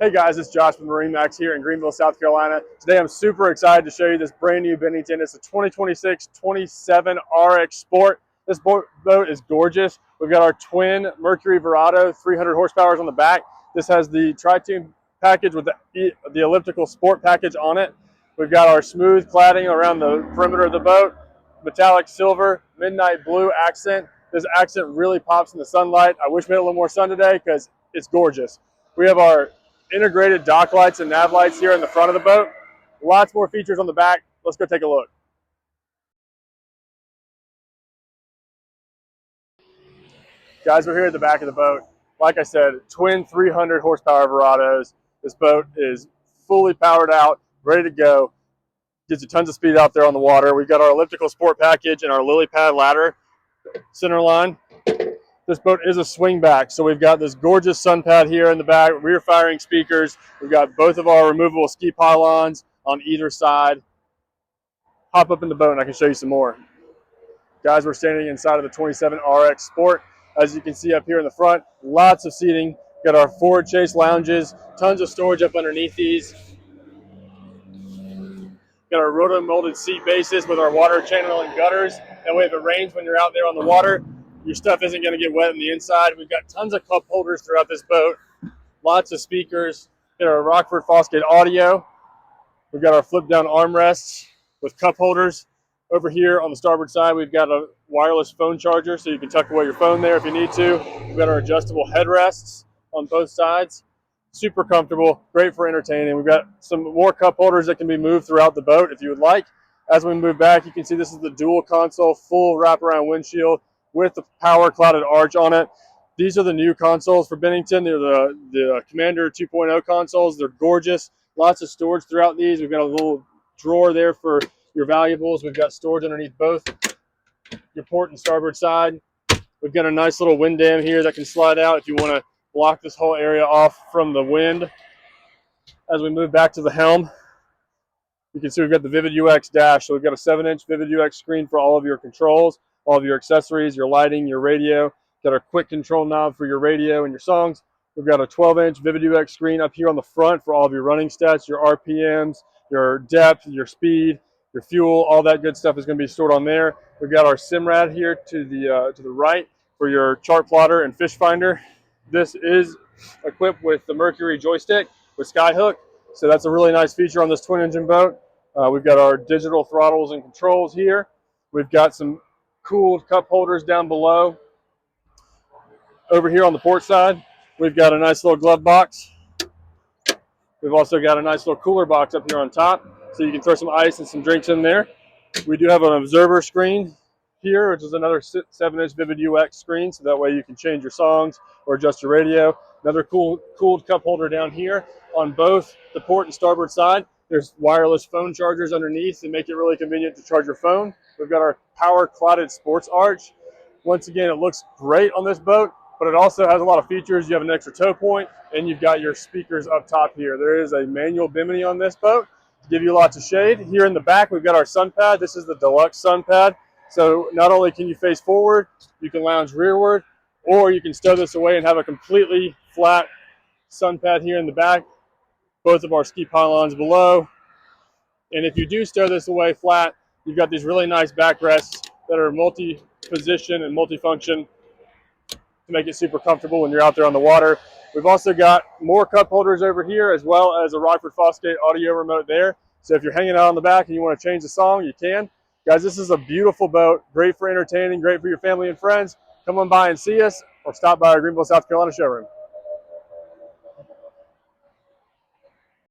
Hey guys, it's Josh from MarineMax here in Greenville, South Carolina. Today I'm super excited to show you this brand new Bennington. It's a 2026 27RX Sport. This boat is gorgeous. We've got our twin Mercury Verado, 300 horsepower on the back. This has the tritoon package with the elliptical sport package on it. We've got our smooth cladding around the perimeter of the boat, metallic silver, midnight blue accent. This accent really pops in the sunlight. I wish we had a little more sun today because it's gorgeous. We have our integrated dock lights and nav lights here in the front of the boat. Lots more features on the back. Let's go take a look. Guys, we're here at the back of the boat. Like I said, twin 300 horsepower Verados. This boat is fully powered out, ready to go. Gives you tons of speed out there on the water. We've got our elliptical sport package and our lily pad ladder center line. This boat is a swing back, so we've got this gorgeous sun pad here in the back, rear firing speakers. We've got both of our removable ski pylons on either side. Hop up in the boat and I can show you some more. Guys, we're standing inside of the 27RX Sport. As you can see up here in the front, lots of seating. Got our forward chase lounges, tons of storage up underneath these. Got our roto molded seat bases with our water channeling gutters. That way if it rains when you're out there on the water, your stuff isn't going to get wet on the inside. We've got tons of cup holders throughout this boat. Lots of speakers. Got our Rockford Fosgate audio. We've got our flip down armrests with cup holders. Over here on the starboard side, we've got a wireless phone charger, so you can tuck away your phone there if you need to. We've got our adjustable headrests on both sides. Super comfortable, great for entertaining. We've got some more cup holders that can be moved throughout the boat if you would like. As we move back, you can see this is the dual console, full wraparound windshield with the power clouded arch on it. These are the new consoles for Bennington. They're the Commander 2.0 consoles. They're gorgeous. Lots of storage throughout these. We've got a little drawer there for your valuables. We've got storage underneath both your port and starboard side. We've got a nice little wind dam here that can slide out if you want to block this whole area off from the wind. As we move back to the helm, you can see we've got the Vivid UX dash. So we've got a 7-inch Vivid UX screen for all of your controls, all of your accessories, your lighting, your radio. Got our quick control knob for your radio and your songs. We've got a 12-inch Vivid UX screen up here on the front for all of your running stats, your RPMs, your depth, your speed, your fuel, all that good stuff is going to be stored on there. We've got our Simrad here to the right for your chart plotter and fish finder. This is equipped with the Mercury joystick with Skyhook, so that's a really nice feature on this twin-engine boat. We've got our digital throttles and controls here. We've got some cooled cup holders down below. Over here on the port side, we've got a nice little glove box. We've also got a nice little cooler box up here on top, so you can throw some ice and some drinks in there. We do have an observer screen here, which is another 7-inch Vivid UX screen, so that way you can change your songs or adjust your radio. Another cooled cup holder down here on both the port and starboard side. There's wireless phone chargers underneath that make it really convenient to charge your phone. We've got our power clouded sports arch. Once again, it looks great on this boat, but it also has a lot of features. You have an extra tow point, and you've got your speakers up top here. There is a manual bimini on this boat to give you lots of shade. Here in the back, we've got our sun pad. This is the deluxe sun pad. So not only can you face forward, you can lounge rearward, or you can stow this away and have a completely flat sun pad here in the back. Both of our ski pylons below. And if you do stow this away flat, you've got these really nice backrests that are multi-position and multi-function to make it super comfortable when you're out there on the water. We've also got more cup holders over here, as well as a Rockford Fosgate audio remote there. So if you're hanging out on the back and you want to change the song, you can. Guys, this is a beautiful boat, great for entertaining, great for your family and friends. Come on by and see us, or stop by our Greenville, South Carolina showroom.